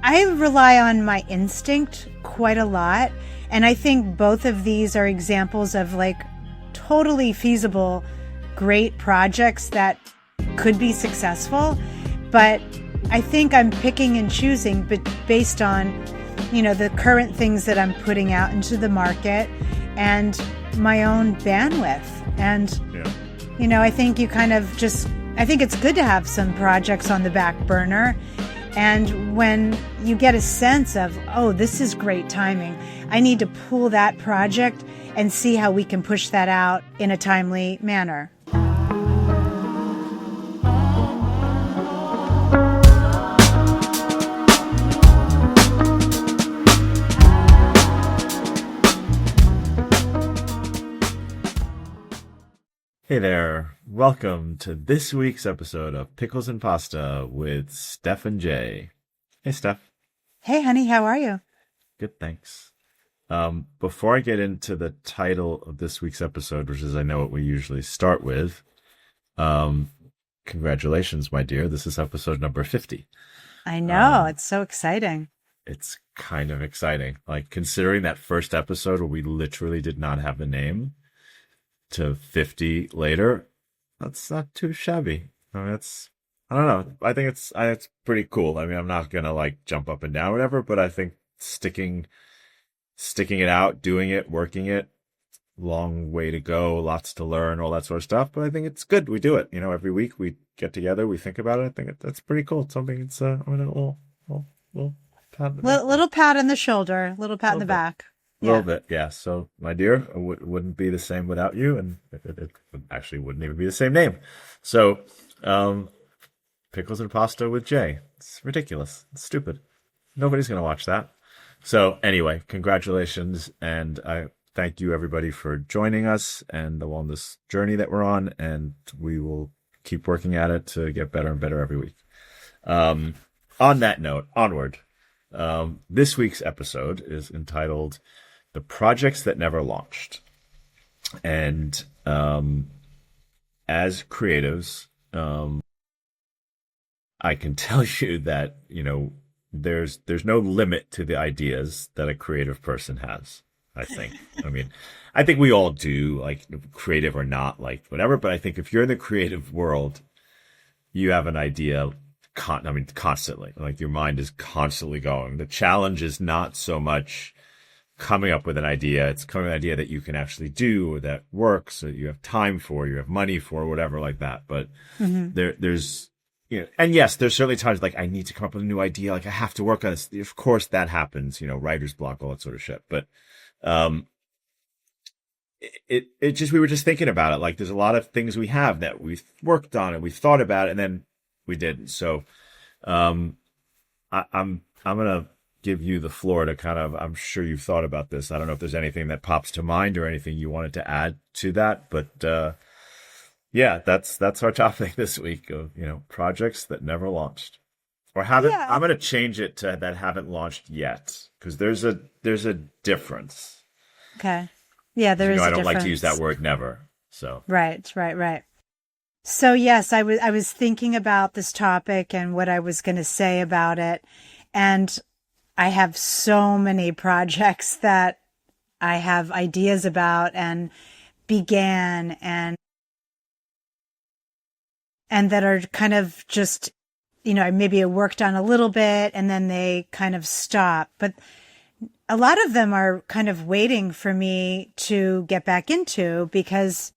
I rely on my instinct quite a lot. And I think both of these are examples of like totally feasible, great projects that could be successful. But I think I'm picking and choosing but based on, the current things that I'm putting out into the market and my own bandwidth. And, I think I think it's good to have some projects on the back burner. And when you get a sense of, oh, this is great timing, I need to pull that project and see how we can push that out in a timely manner. Hey there, welcome to this week's episode of Pickles and Pasta with Steph and Jay. Hey, Steph. Hey, honey, how are you? Good, thanks. Before I get into the title of this week's episode, which is I know what we usually start with, congratulations, my dear. This is episode number 50. I know, it's so exciting. It's kind of exciting. Like, considering that first episode where we literally did not have a name, to 50 later, that's not too shabby. I mean, I don't know. I think it's pretty cool. I mean, I'm not gonna like jump up and down or whatever, but I think sticking it out, doing it, working it, long way to go, lots to learn, all that sort of stuff. But I think it's good. We do it. Every week we get together, we think about it. I think that's pretty cool. It's something. It's I'm gonna little pat. Little pat on the shoulder, little pat on the back. A little bit, yeah. So, my dear, it wouldn't be the same without you, and it actually wouldn't even be the same name. So, Pickles and Pasta with Jay. It's ridiculous. It's stupid. Nobody's going to watch that. So, anyway, congratulations, and I thank you, everybody, for joining us and along this journey that we're on, and we will keep working at it to get better and better every week. On that note, onward. This week's episode is entitled The Projects That Never Launched. And as creatives, I can tell you that, there's no limit to the ideas that a creative person has, I think. I mean, I think we all do, like creative or not, like whatever. But I think if you're in the creative world, you have an idea constantly. Like your mind is constantly going. The challenge is not so much coming up with an idea. It's coming up with an idea that you can actually do, that works, that you have time for, you have money for, whatever like that. But there's, and yes, there's certainly times like I need to come up with a new idea. Like I have to work on this. Of course that happens, writer's block, all that sort of shit. But, it just, we were just thinking about it. Like there's a lot of things we have that we've worked on and we thought about it and then we didn't. So, I'm gonna give you the floor to kind of. I'm sure you've thought about this. I don't know if there's anything that pops to mind or anything you wanted to add to that, but yeah, that's our topic this week of projects that never launched or haven't. Yeah. I'm gonna change it to that haven't launched yet because there's a difference. Okay. Yeah, there is. I a don't difference. like to use that word never. So right. So yes, I was thinking about this topic and what I was going to say about it. And I have so many projects that I have ideas about and began and that are kind of just, maybe I worked on a little bit and then they kind of stop. But a lot of them are kind of waiting for me to get back into because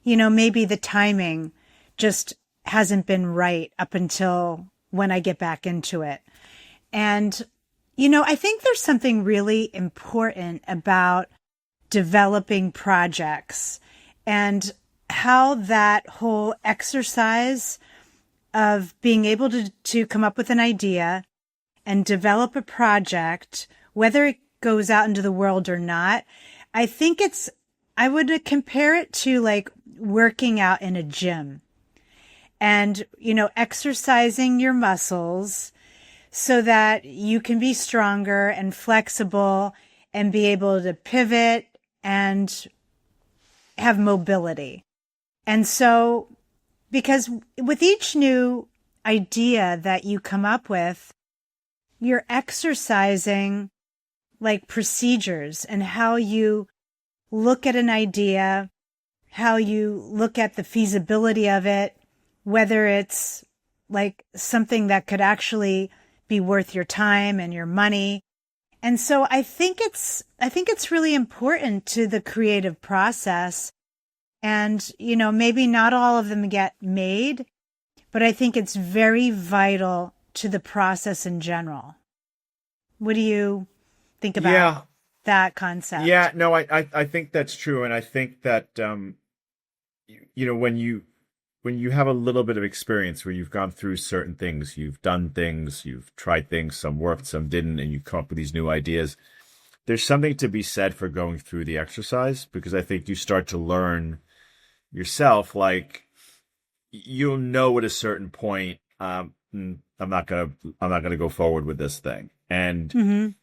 maybe the timing just hasn't been right up until when I get back into it. And, I think there's something really important about developing projects and how that whole exercise of being able to come up with an idea and develop a project, whether it goes out into the world or not, I think I would compare it to like working out in a gym and, exercising your muscles so that you can be stronger and flexible and be able to pivot and have mobility. And so, because with each new idea that you come up with, you're exercising like procedures and how you look at an idea, how you look at the feasibility of it, whether it's like something that could actually be worth your time and your money. And so I think it's really important to the creative process. And, you know, maybe not all of them get made, but I think it's very vital to the process in general. What do you think about that concept? Yeah, no, I think that's true. And I think that, you know, when you have a little bit of experience where you've gone through certain things, you've done things, you've tried things, some worked, some didn't, and you come up with these new ideas, there's something to be said for going through the exercise, because I think you start to learn yourself, like you'll know at a certain point, I'm not gonna go forward with this thing. And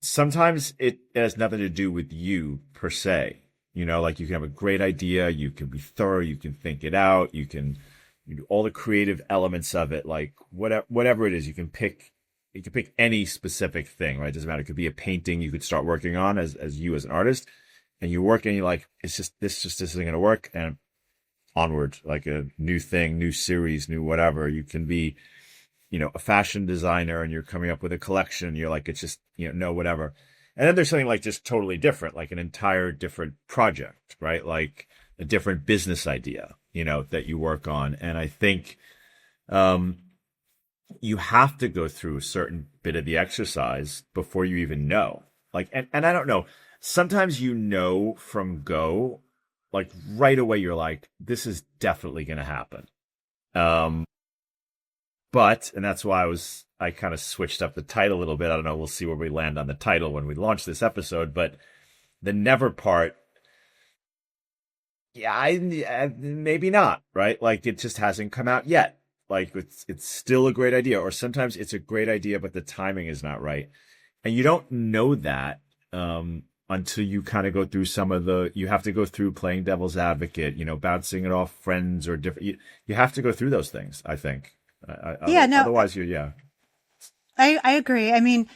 sometimes it has nothing to do with you per se. You know, like you can have a great idea, you can be thorough, you can think it out, you do all the creative elements of it, like whatever it is, you can pick any specific thing, right? It doesn't matter. It could be a painting you could start working on as you as an artist, and you work and you're like, this isn't gonna work, and onward, like a new thing, new series, new whatever. You can be, you know, a fashion designer and you're coming up with a collection, you're like, it's just, you know, no, whatever. And then there's something like just totally different, like an entire different project, right? Like a different business idea, you know, that you work on. And I think you have to go through a certain bit of the exercise before you even know. Like, and I don't know, sometimes you know from go, like right away, you're like, this is definitely going to happen. But, and that's why I kind of switched up the title a little bit. I don't know. We'll see where we land on the title when we launch this episode. But the never part, maybe not, right? Like it just hasn't come out yet. Like it's still a great idea. Or sometimes it's a great idea, but the timing is not right. And you don't know that until you kind of go through you have to go through playing devil's advocate, you know, bouncing it off friends or different. You have to go through those things, I think. Otherwise, I agree. I mean,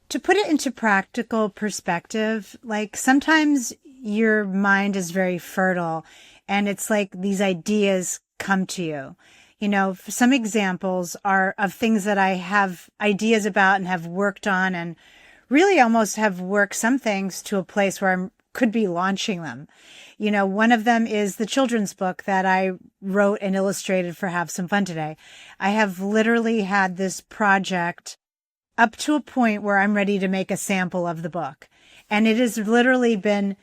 to put it into practical perspective, like sometimes your mind is very fertile and it's like these ideas come to you. You know, some examples are of things that I have ideas about and have worked on and really almost have worked some things to a place where I could be launching them. You know, one of them is the children's book that I wrote and illustrated for Have Some Fun Today. I have literally had this project up to a point where I'm ready to make a sample of the book. And it has literally been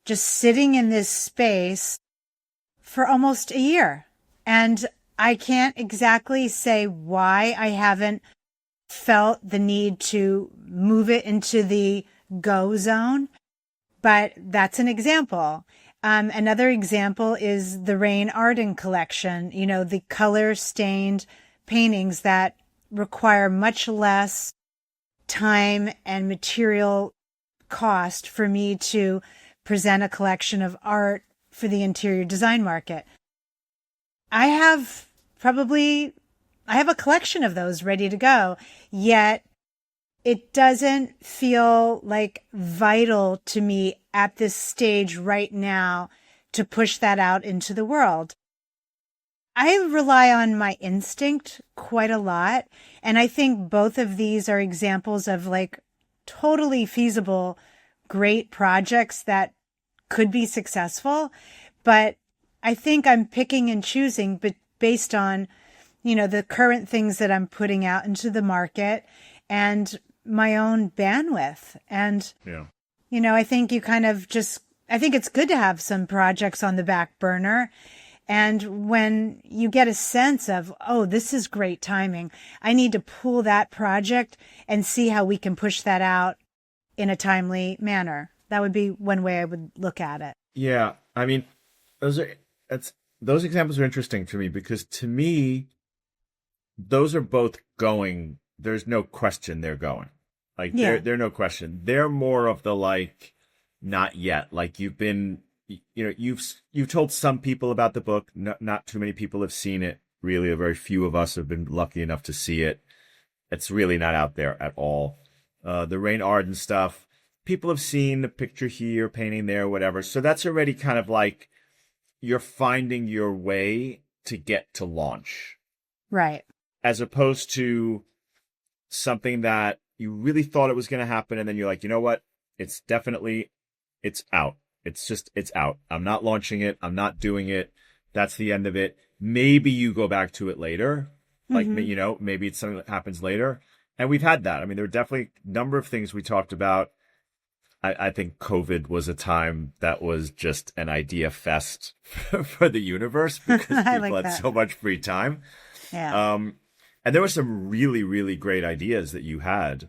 just sitting in this space for almost a year. And I can't exactly say why I haven't felt the need to move it into the go zone, but that's an example. Another example is the Rain Arden collection, you know, the color stained paintings that require much less time and material cost for me to present a collection of art for the interior design market. I have a collection of those ready to go, yet it doesn't feel like vital to me at this stage right now to push that out into the world. I rely on my instinct quite a lot. And I think both of these are examples of like totally feasible, great projects that could be successful. But I think I'm picking and choosing, but based on, you know, the current things that I'm putting out into the market and my own bandwidth. And, you know, I think I think it's good to have some projects on the back burner. And when you get a sense of, oh, this is great timing, I need to pull that project and see how we can push that out in a timely manner. That would be one way I would look at it. Yeah. I mean, those examples are interesting to me because to me, those are both going. There's no question they're going. Like they're no question. They're more of the like, not yet. Like you've told some people about the book. Not too many people have seen it. Really, a very few of us have been lucky enough to see it. It's really not out there at all. The Rain Arden stuff, people have seen the picture here, painting there, whatever. So that's already kind of like you're finding your way to get to launch. Right. As opposed to something that you really thought it was going to happen. And then you're like, you know what? It's out. It's out. I'm not launching it. I'm not doing it. That's the end of it. Maybe you go back to it later. Like, maybe it's something that happens later. And we've had that. I mean, there were definitely a number of things we talked about. I think COVID was a time that was just an idea fest for the universe because people had so much free time. Yeah. And there were some really, really great ideas that you had.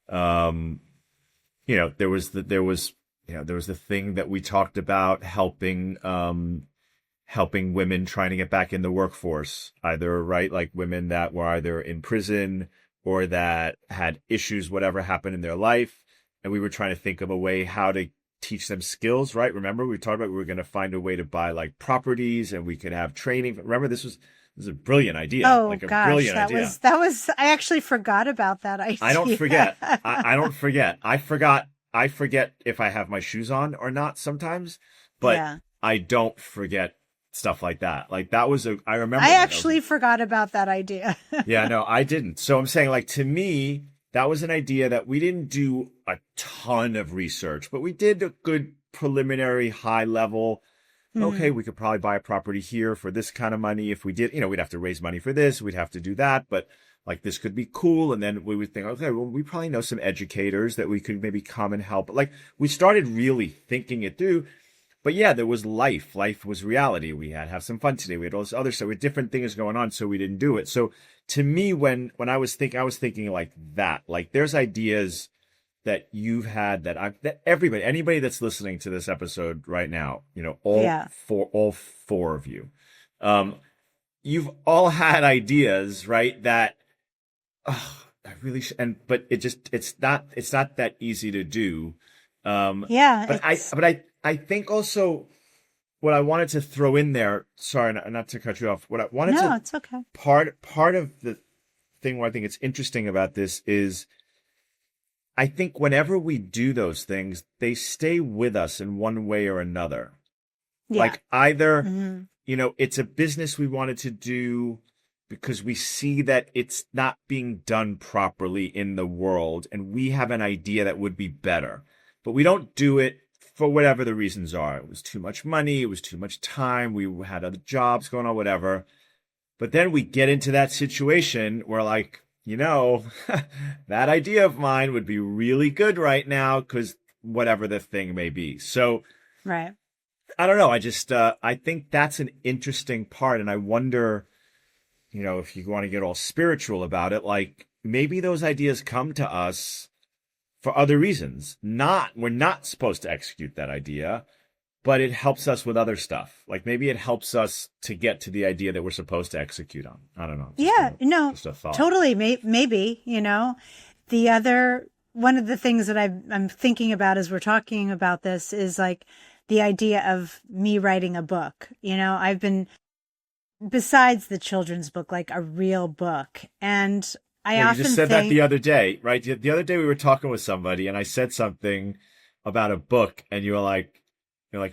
There was the thing that we talked about helping women trying to get back in the workforce, either like women that were either in prison or that had issues, whatever happened in their life. And we were trying to think of a way how to teach them skills, right? Remember, we talked about we were going to find a way to buy like properties and we could have training. Remember, this was a brilliant idea. Oh, like a gosh, brilliant idea. That was, I actually forgot about that idea. I don't forget. I don't forget. I forget if I have my shoes on or not sometimes, but I don't forget stuff like that. Like that was I remember. I actually forgot about that idea. Yeah, no, I didn't. So I'm saying like to me, that was an idea that we didn't do a ton of research, but we did a good preliminary high level. Okay, we could probably buy a property here for this kind of money. If we did, we'd have to raise money for this. We'd have to do that. But like, this could be cool. And then we would think, okay, well, we probably know some educators that we could maybe come and help. Like, we started really thinking it through. But yeah, there was life. Life was reality. We had to have some fun today. We had all this other stuff with different things going on. So we didn't do it. So to me, when I was thinking like that, like there's ideas that you've had that anybody that's listening to this episode right now, all four of you, you've all had ideas, right? That, I really but it's not that easy to do. But I think also what I wanted to throw in there, sorry, not to cut you off. What I wanted to, it's okay. Part of the thing where I think it's interesting about this is I think whenever we do those things, they stay with us in one way or another. Yeah. Like either, it's a business we wanted to do because we see that it's not being done properly in the world and we have an idea that would be better, but we don't do it for whatever the reasons are. It was too much money. It was too much time. We had other jobs going on, whatever. But then we get into that situation where like, that idea of mine would be really good right now because whatever the thing may be. So, right. I don't know. I just, I think that's an interesting part. And I wonder, if you want to get all spiritual about it, like maybe those ideas come to us for other reasons. We're not supposed to execute that idea, but it helps us with other stuff. Like maybe it helps us to get to the idea that we're supposed to execute on. I don't know. Just a thought. Totally. Maybe, the other, one of the things that I'm thinking about as we're talking about this is like the idea of me writing a book. I've been, besides the children's book, like a real book. And I often you just said that the other day, right? The other day we were talking with somebody and I said something about a book and you're like,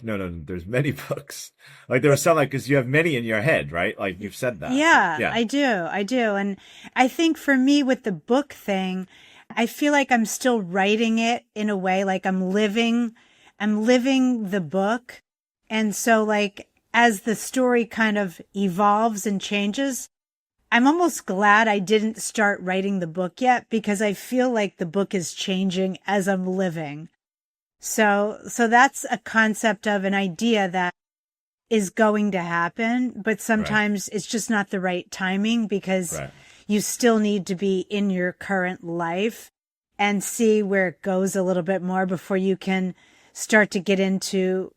no, there's many books. Like there was some, like, because you have many in your head, right? Like you've said that. Yeah, I do. And I think for me with the book thing, I feel like I'm still writing it in a way, like I'm living the book. And so like, as the story kind of evolves and changes, I'm almost glad I didn't start writing the book yet because I feel like the book is changing as I'm living. So that's a concept of an idea that is going to happen, but sometimes it's just not the right timing because you still need to be in your current life and see where it goes a little bit more before you can start to get into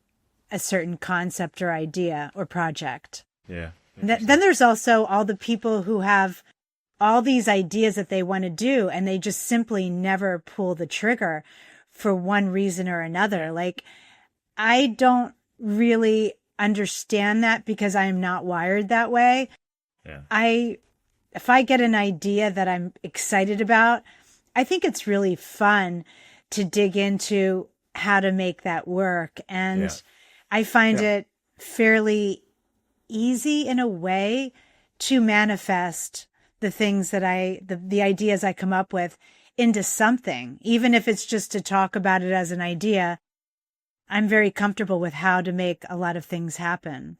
a certain concept or idea or project. Yeah. Then there's also all the people who have all these ideas that they want to do and they just simply never pull the trigger for one reason or another. Like, I don't really understand that because I am not wired that way. Yeah. I if I get an idea that I'm excited about, I think it's really fun to dig into how to make that work. Yeah. And I find Yeah. it fairly easy in a way to manifest the things that the ideas I come up with into something, even if it's just to talk about it as an idea. I'm very comfortable with how to make a lot of things happen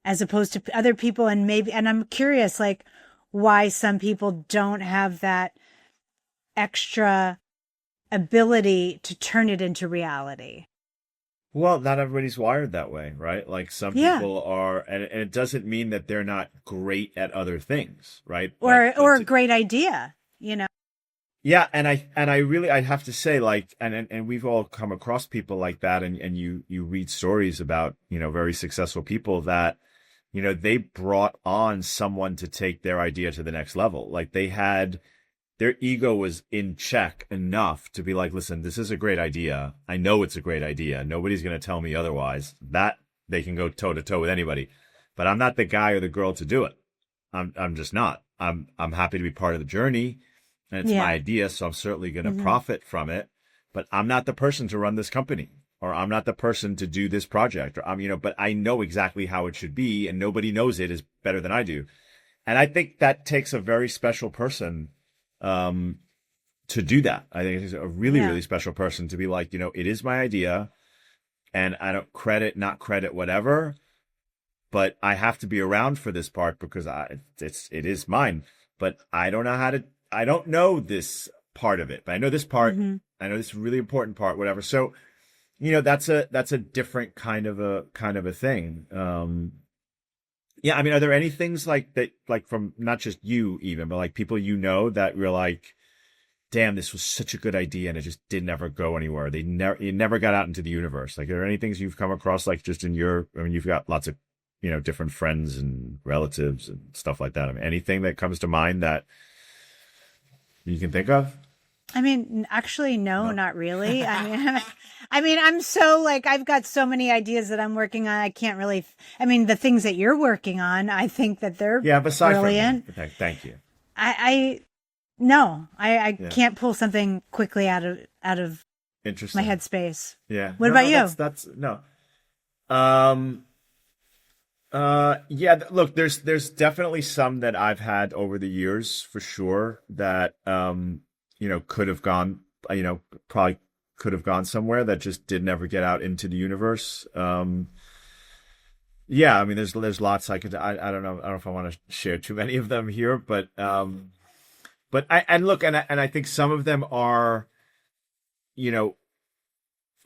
as opposed to other people. And I'm curious, like, why some people don't have that extra ability to turn it into reality. Well, not everybody's wired that way, right? Like some Yeah. people are, and it doesn't mean that they're not great at other things, right? Or a great idea, you know? Yeah, and I really I have to say, like, and we've all come across people like that, and you read stories about, very successful people that, they brought on someone to take their idea to the next level. Like they had their ego was in check enough to be like, listen, this is a great idea. I know it's a great idea. Nobody's going to tell me otherwise. That they can go toe to toe with anybody, but I'm not the guy or the girl to do it. I'm just not. I'm happy to be part of the journey, and it's my Yeah. idea, so I'm certainly going to Hmm. profit from it. But I'm not the person to run this company, or I'm not the person to do this project, or but I know exactly how it should be, and nobody knows it is better than I do. And I think that takes a very special person um, to do that. I think it's a really, Yeah. really special person to be like, it is my idea, and I don't not credit whatever, but I have to be around for this part because it is mine. But I don't know this part of it, but I know this part. Hmm. I know this really important part, whatever. So, that's a different kind of a thing. Yeah, I mean, are there any things like that, like from not just you even, but like people that you're like, damn, this was such a good idea and it just did never go anywhere. It never got out into the universe. Like, are there any things you've come across, like just I mean, you've got lots of, different friends and relatives and stuff like that. I mean, anything that comes to mind that you can think of? I mean, actually, no, No. not really. I'm so like, I've got so many ideas that I'm working on. I can't really, the things that you're working on, I think that they're Yeah, aside from me. brilliant. Thank you. I no, I Yeah. can't pull something quickly out of my Interesting. headspace. Yeah. What No, about no, you? that's no. Um, yeah, look, there's definitely some that I've had over the years for sure that, could have gone, probably could have gone somewhere that just did never get out into the universe. Yeah, I mean, there's lots I don't know if I want to share too many of them here, but and look, and I think some of them are, you know,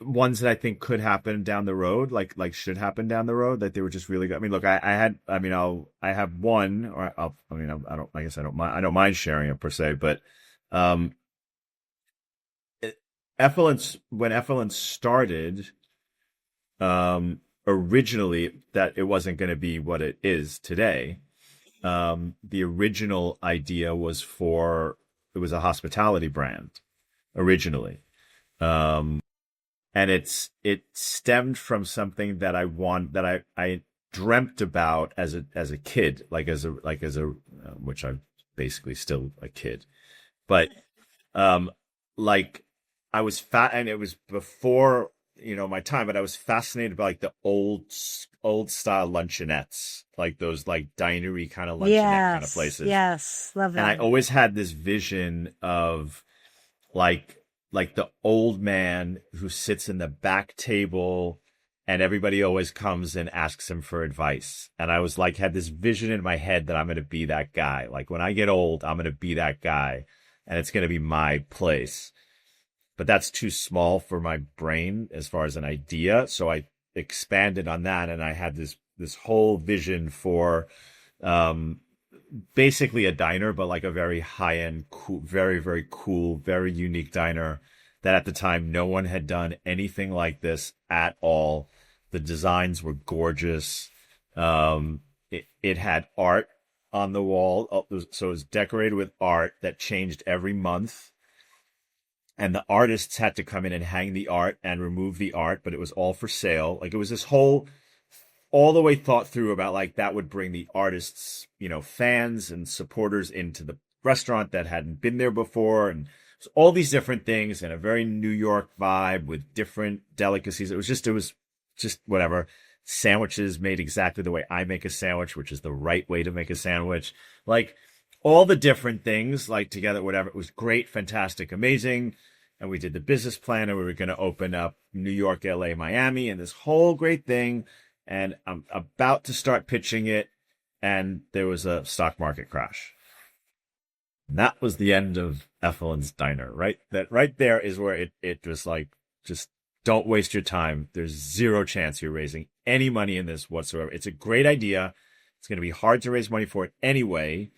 ones that I think could happen down the road, like should happen down the road, that they were just really good. I mean, look, I have one, or I guess I don't mind sharing it per se, but um, Effluence, when Effluence started, originally that it wasn't going to be what it is today. The original idea it was a hospitality brand originally. And it stemmed from something that I dreamt about as a kid, which I'm basically still a kid, but like I was fat, and it was before my time, but I was fascinated by like the old style luncheonettes, like those like dinery kind of luncheonette kind of Yes, places, yes, love and I them. always had this vision of like the old man who sits in the back table and everybody always comes and asks him for advice. And I was like, had this vision in my head that I'm going to be that guy. Like when I get old, I'm going to be that guy and it's going to be my place. But that's too small for my brain as far as an idea. So I expanded on that, and I had this whole vision for um basically a diner, but like a very high end, cool, very, very cool, very unique diner that at the time no one had done anything like this at all. The designs were gorgeous. It had art on the wall. So it was decorated with art that changed every month. And the artists had to come in and hang the art and remove the art, but it was all for sale. Like it was this whole all the way thought through about like that would bring the artists, fans and supporters into the restaurant that hadn't been there before, and so all these different things, and a very New York vibe with different delicacies. It was just whatever. Sandwiches made exactly the way I make a sandwich, which is the right way to make a sandwich. Like all the different things, like together, whatever. It was great, fantastic, amazing. And we did the business plan, and we were going to open up New York, LA, Miami, and this whole great thing. And I'm about to start pitching it, and there was a stock market crash. And that was the end of Effluence Diner, right? That right there is where it was like, just don't waste your time. There's zero chance you're raising any money in this whatsoever. It's a great idea. It's going to be hard to raise money for it anyway.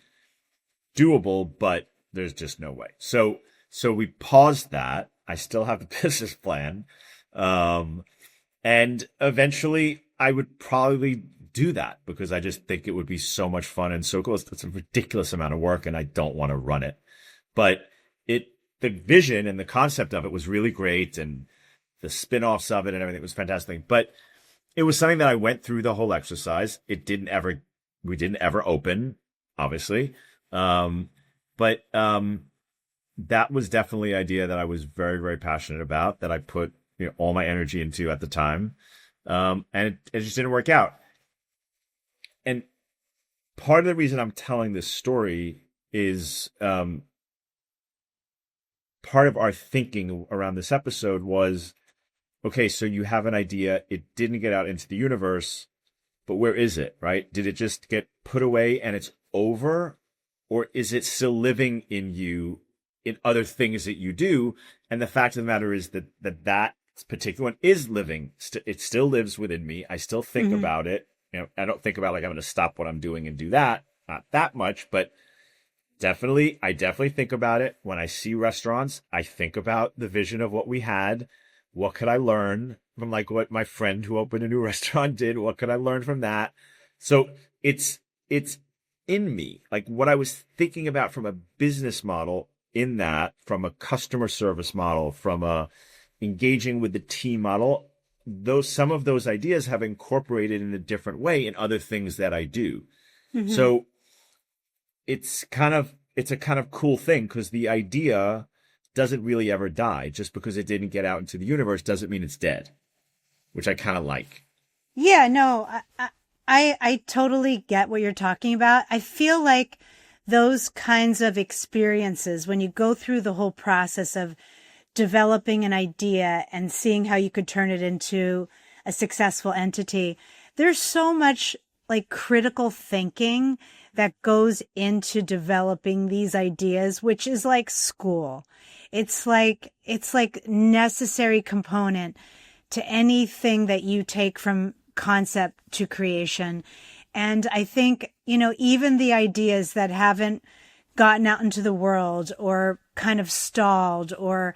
Doable, but there's just no way. So we paused that. I still have the business plan. And eventually I would probably do that because I just think it would be so much fun and so cool. It's a ridiculous amount of work and I don't want to run it. But the vision and the concept of it was really great, and the spin-offs of it and everything was fantastic. But it was something that I went through the whole exercise. We didn't ever open, obviously. But that was definitely an idea that I was very, very passionate about, that I put all my energy into at the time. And it just didn't work out. And part of the reason I'm telling this story is part of our thinking around this episode was, okay, so you have an idea, it didn't get out into the universe, but where is it, right? Did it just get put away and it's over? Or is it still living in you in other things that you do? And the fact of the matter is that particular one is living. It still lives within me. I still think about it. I don't think about like I'm going to stop what I'm doing and do that. Not that much, but I definitely think about it. When I see restaurants, I think about the vision of what we had. What could I learn from like what my friend who opened a new restaurant did? What could I learn from that? So it's in me, like what I was thinking about from a business model, in that, from a customer service model, from a engaging with the team model, some of those ideas have incorporated in a different way in other things that I do. Mm-hmm. So it's a kind of cool thing, because the idea doesn't really ever die. Just because it didn't get out into the universe doesn't mean it's dead, which I kind of like. Yeah, no, I totally get what you're talking about. I feel like those kinds of experiences, when you go through the whole process of developing an idea and seeing how you could turn it into a successful entity, there's so much like critical thinking that goes into developing these ideas, which is like school. It's like necessary component to anything that you take from concept to creation. And I think, even the ideas that haven't gotten out into the world or kind of stalled or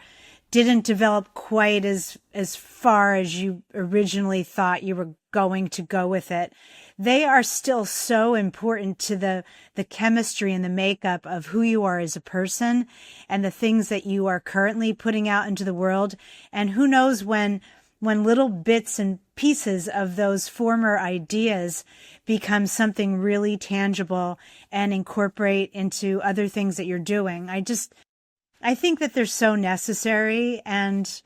didn't develop quite as far as you originally thought you were going to go with it, they are still so important to the chemistry and the makeup of who you are as a person and the things that you are currently putting out into the world. And who knows when little bits and pieces of those former ideas become something really tangible and incorporate into other things that you're doing. I think that they're so necessary, and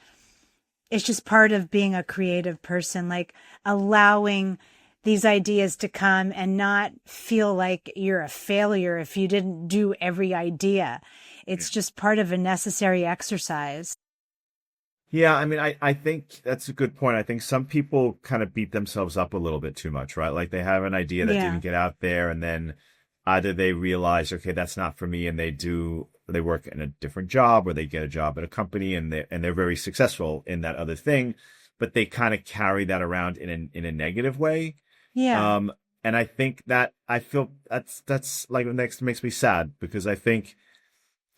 it's just part of being a creative person, like allowing these ideas to come and not feel like you're a failure if you didn't do every idea. It's just part of a necessary exercise. Yeah, I mean, I think that's a good point. I think some people kind of beat themselves up a little bit too much, right? Like they have an idea that didn't get out there, and then either they realize, okay, that's not for me, and they work in a different job, or they get a job at a company and they're very successful in that other thing, but they kind of carry that around in a negative way. Yeah. And I think that I feel that's like makes me sad, because I think,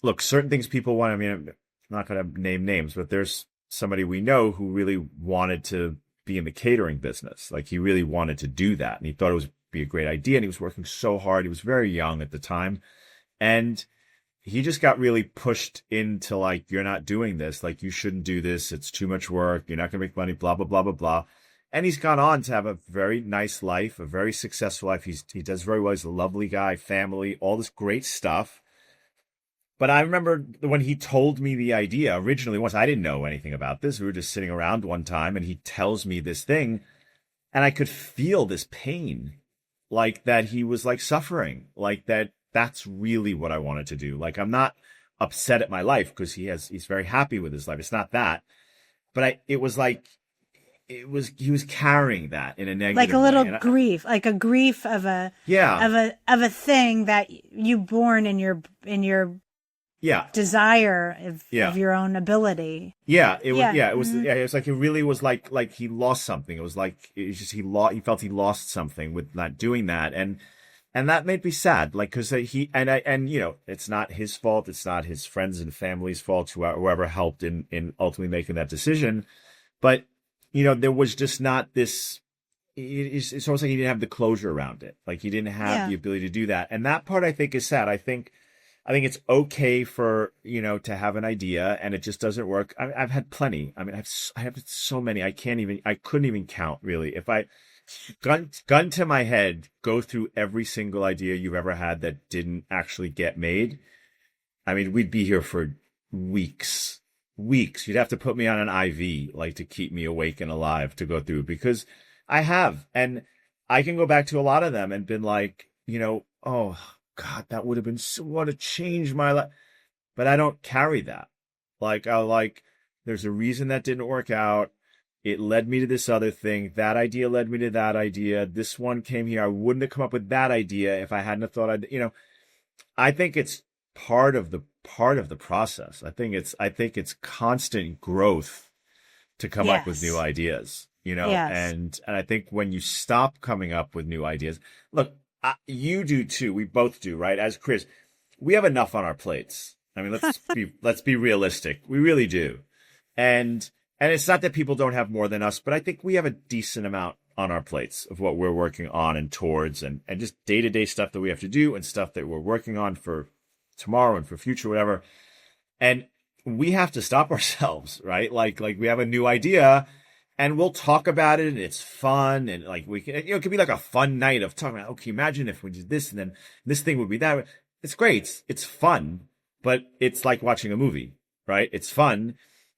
look, certain things people want. I mean, I'm not going to name names, but there's somebody we know who really wanted to be in the catering business. Like he really wanted to do that, and he thought it would be a great idea, and he was working so hard. He was very young at the time, and he just got really pushed into like, you're not doing this. Like you shouldn't do this. It's too much work. You're not going to make money, blah, blah, blah, blah, blah. And he's gone on to have a very nice life, a very successful life. He does very well. He's a lovely guy, family, all this great stuff. But I remember when he told me the idea originally, once I didn't know anything about this. We were just sitting around one time and he tells me this thing and I could feel this pain, like that he was like suffering, like that's really what I wanted to do. Like I'm not upset at my life because he's very happy with his life. It's not that. But he was carrying that in a negative like a little way. grief, like a grief of a thing that you born in your desire of your own ability. It was like, it really was like he lost something. It was like, he felt he lost something with not doing that. And that made me sad. Like, cause it's not his fault. It's not his friends and family's fault, whoever helped in ultimately making that decision. But, there was just not this, it's almost like he didn't have the closure around it. Like he didn't have the ability to do that. And that part I think is sad. I think it's okay for, to have an idea and it just doesn't work. I've had plenty. I mean, I have so many. I couldn't even count really. If I gun to my head, go through every single idea you've ever had that didn't actually get made. I mean, we'd be here for weeks. You'd have to put me on an IV, like to keep me awake and alive to go through because I have, and I can go back to a lot of them and been like, oh, God, that would have been so what a change my life. But I don't carry that. There's a reason that didn't work out. It led me to this other thing. That idea led me to that idea. This one came here. I wouldn't have come up with that idea if I hadn't have thought I think it's part of the process. I think it's constant growth to come up with new ideas, and I think when you stop coming up with new ideas, look, you do too. We both do, right? As Chris, we have enough on our plates. I mean, let's be realistic. We really do. And it's not that people don't have more than us, but I think we have a decent amount on our plates of what we're working on and towards and just day-to-day stuff that we have to do and stuff that we're working on for tomorrow and for future, whatever. And we have to stop ourselves, right? Like we have a new idea and we'll talk about it and it's fun. And like we can, it could be like a fun night of talking about, okay, imagine if we did this and then this thing would be that. It's great. It's fun, but it's like watching a movie, right? It's fun,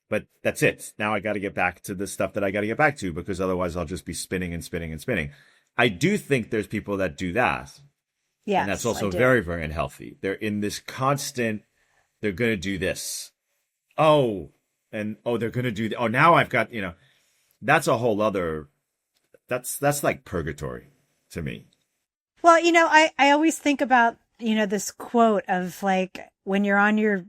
but that's it. Now I got to get back to the stuff that I got to get back to because otherwise I'll just be spinning and spinning and spinning. I do think there's people that do that. Yeah. And that's also very, very unhealthy. They're in this constant, they're going to do this. They're going to do, now I've got, that's a whole other, that's like purgatory to me. Well, I always think about, this quote of like, when you're on your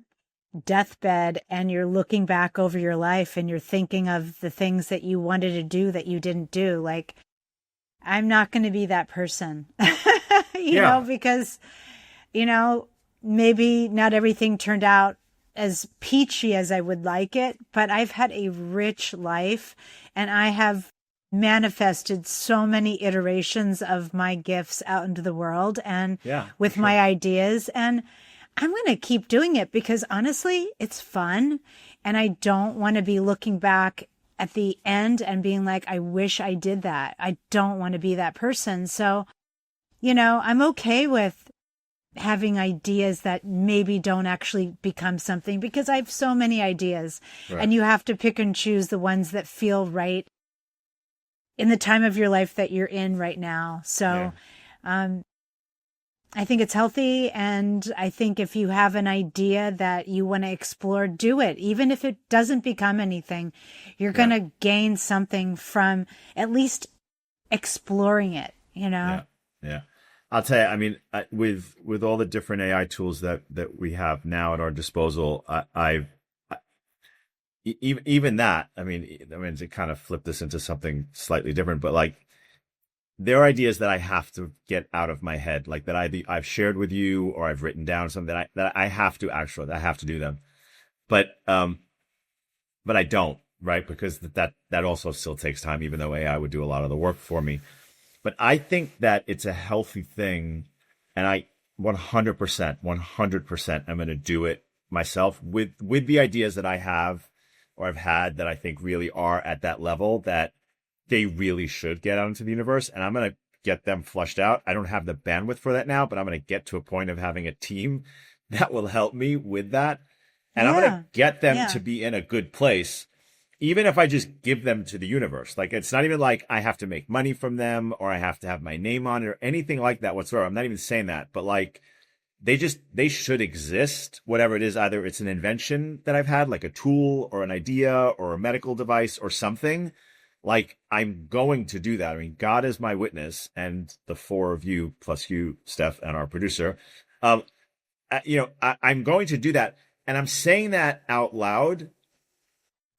deathbed and you're looking back over your life and you're thinking of the things that you wanted to do that you didn't do, like, I'm not going to be that person, because, maybe not everything turned out as peachy as I would like it, but I've had a rich life and I have manifested so many iterations of my gifts out into the world and with my ideas. And I'm going to keep doing it because honestly, it's fun. And I don't want to be looking back at the end and being like, I wish I did that. I don't want to be that person. So, I'm okay with having ideas that maybe don't actually become something because I have so many ideas and you have to pick and choose the ones that feel right in the time of your life that you're in right now. So, I think it's healthy. And I think if you have an idea that you want to explore, do it. Even if it doesn't become anything, you're going to gain something from at least exploring it, Yeah. I'll tell you, I mean, with all the different AI tools that we have now at our disposal, even that, I mean, to kind of flip this into something slightly different, but like, there are ideas that I have to get out of my head, like that I've shared with you or I've written down something that I have to I have to do them, but I don't, right? Because that also still takes time, even though AI would do a lot of the work for me. But I think that it's a healthy thing, and I 100% I'm going to do it myself with the ideas that I have or I've had that I think really are at that level that they really should get out into the universe, and I'm going to get them flushed out. I don't have the bandwidth for that now, but I'm going to get to a point of having a team that will help me with that. And I'm going to Yeah. get them Yeah. to be in a good place, even if I just give them to the universe. Like, it's not even like I have to make money from them or I have to have my name on it or anything like that whatsoever. I'm not even saying that, but like, they should exist, whatever it is. Either it's an invention that I've had, like a tool or an idea or a medical device or something. Like, I'm going to do that. I mean, God is my witness, and the four of you plus you, Steph, and our producer. Um, I'm going to do that, and I'm saying that out loud.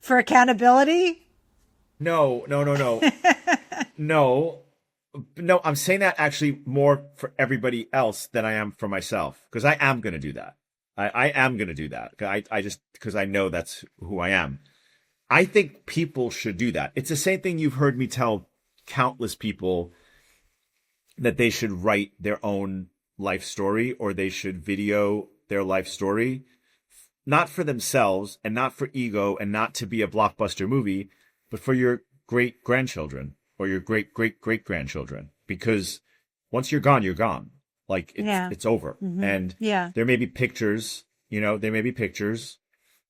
For accountability? No, no, no, no, no, no. I'm saying that actually more for everybody else than I am for myself, because I am going to do that. I am going to do that. I just because I know that's who I am. I think people should do that. It's the same thing you've heard me tell countless people, that they should write their own life story or they should video their life story, not for themselves and not for ego and not to be a blockbuster movie, but for your great grandchildren or your great great great grandchildren. Because once you're gone, you're gone. Like, it's over. Mm-hmm. And Yeah. there may be pictures, there may be pictures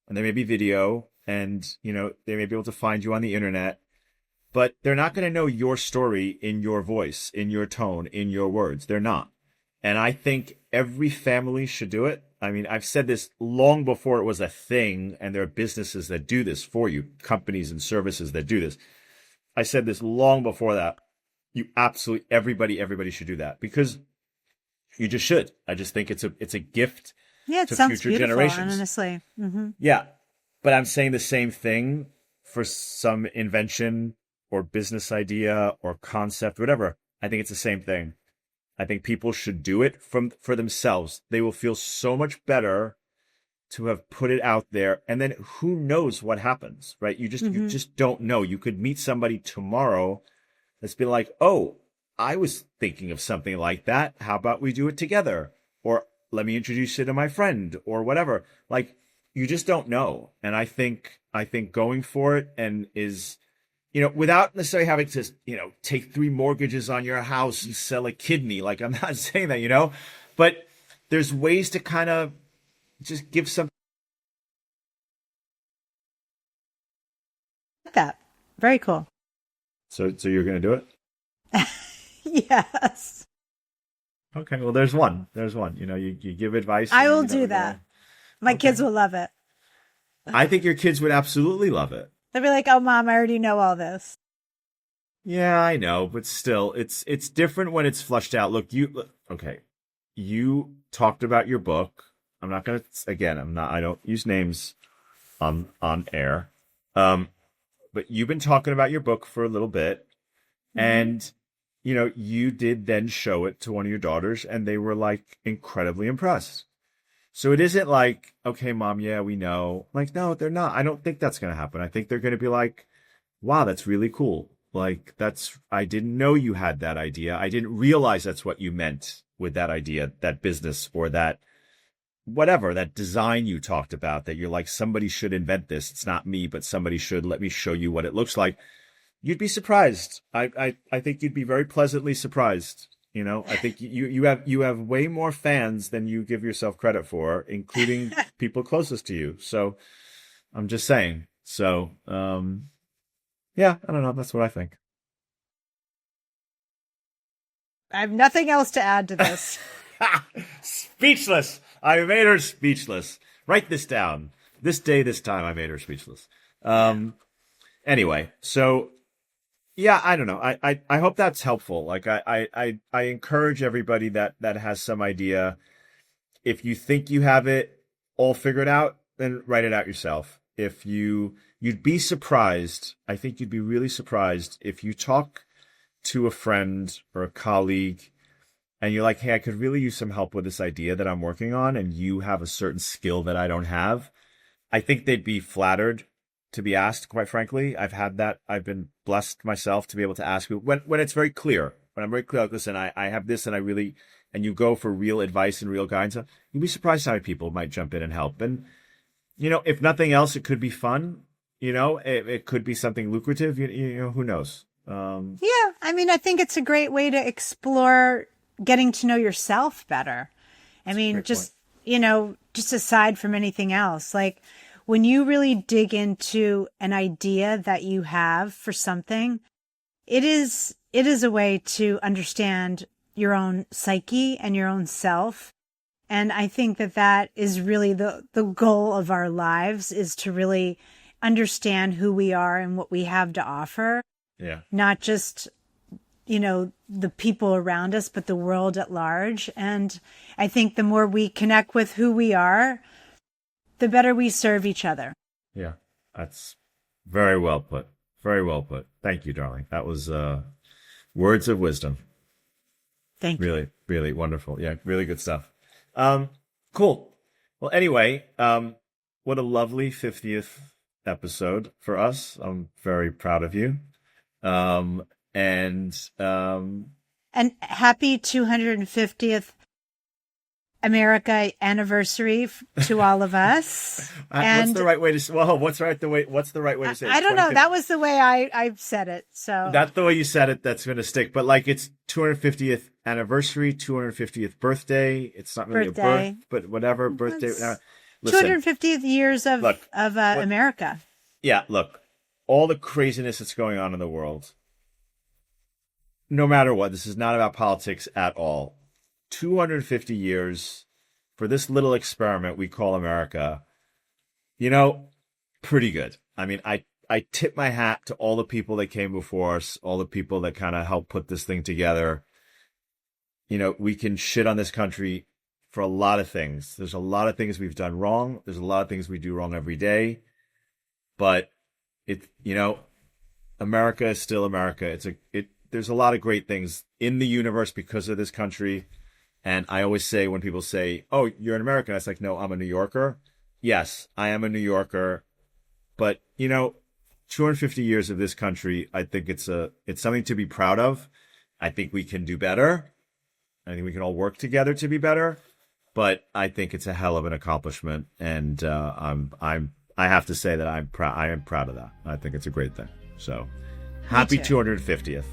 and there may be video, and, they may be able to find you on the internet, but they're not going to know your story in your voice, in your tone, in your words. They're not. And I think every family should do it. I mean, I've said this long before it was a thing, and there are businesses that do this for you, companies and services that do this. I said this long before that. Everybody should do that, because you just should. I just think it's a gift Yeah, it to sounds future beautiful, generations. honestly. Mm-hmm. Yeah. But I'm saying the same thing for some invention or business idea or concept, whatever. I think it's the same thing. I think people should do it for themselves. They will feel so much better to have put it out there. And then who knows what happens, right? You just don't know. You could meet somebody tomorrow that's been like, oh, I was thinking of something like that. How about we do it together? Or let me introduce you to my friend or whatever. Like, you just don't know. And I think going for it and is, without necessarily having to, take 3 mortgages on your house and sell a kidney. Like, I'm not saying that, but there's ways to kind of just give some. That. Very cool. So you're going to do it? Yes. Okay. Well, there's one. You give advice. I and will you do never that. know. My Okay. kids will love it. I think your kids would absolutely love it. They'll be like, oh, Mom, I already know all this. Yeah, I know, but still, it's different when it's flushed out. Look, you talked about your book. I don't use names on air. But you've been talking about your book for a little bit, and you did then show it to one of your daughters, and they were like incredibly impressed. So it isn't like, okay, Mom, yeah, we know. Like, no, they're not. I don't think that's going to happen. I think they're going to be like, wow, that's really cool. Like, I didn't know you had that idea. I didn't realize that's what you meant with that idea, that business, or that whatever, that design you talked about, that you're like, somebody should invent this. It's not me, but somebody should. Let me show you what it looks like. You'd be surprised. I think you'd be very pleasantly surprised. I think you have way more fans than you give yourself credit for, including people closest to you. So I'm just saying. So, yeah, I don't know. That's what I think. I have nothing else to add to this. Speechless. I made her speechless. Write this down. This day, this time, I made her speechless. Anyway, so yeah, I don't know. I hope that's helpful. Like, I encourage everybody that has some idea. If you think you have it all figured out, then write it out yourself. If you'd be surprised. I think you'd be really surprised if you talk to a friend or a colleague and you're like, hey, I could really use some help with this idea that I'm working on, and you have a certain skill that I don't have. I think they'd be flattered to be asked, quite frankly. I've had that. I've been blessed myself to be able to ask people when it's very clear. When I'm very clear, like, listen, I have this, and you go for real advice and real guidance. You'd be surprised how many people might jump in and help. And, if nothing else, it could be fun. It could be something lucrative. Who knows? Yeah. I mean, I think it's a great way to explore getting to know yourself better. I mean, just, just aside from anything else, like when you really dig into an idea that you have for something, it is a way to understand your own psyche and your own self. And I think that is really the goal of our lives, is to really understand who we are and what we have to offer. Yeah. Not just, the people around us, but the world at large. And I think the more we connect with who we are, the better we serve each other. Yeah. That's very well put. Very well put. Thank you, darling. That was words of wisdom. Thank you. Really, really wonderful. Yeah, really good stuff. Cool. Well, anyway, what a lovely 50th episode for us. I'm very proud of you. And happy 250th America anniversary to all of us. What's the right way to say? Well, what's the right way to say it? I don't know. That was the way I said it. So that's the way you said it. That's going to stick. But like, it's 250th anniversary, 250th birthday. It's not really a birth, but whatever birthday. Listen, 250th years of America. Yeah. Look, all the craziness that's going on in the world. No matter what, this is not about politics at all. 250 years for this little experiment we call America, pretty good. I mean, I tip my hat to all the people that came before us, all the people that kind of helped put this thing together. We can shit on this country for a lot of things. There's a lot of things we've done wrong. There's a lot of things we do wrong every day. But America is still America. There's a lot of great things in the universe because of this country. And I always say, when people say, "Oh, you're an American," it's like, no, I'm a New Yorker. Yes, I am a New Yorker. But, 250 years of this country, I think it's something to be proud of. I think we can do better. I think we can all work together to be better. But I think it's a hell of an accomplishment. And I have to say that I am proud of that. I think it's a great thing. So happy 250th.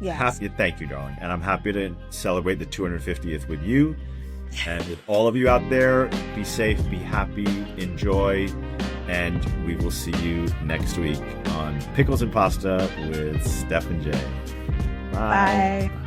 Yes. Thank you, darling. And I'm happy to celebrate the 250th with you and with all of you out there. Be safe, be happy, enjoy, and we will see you next week on Pickles and Pasta with Steph and Jay. Bye. Bye.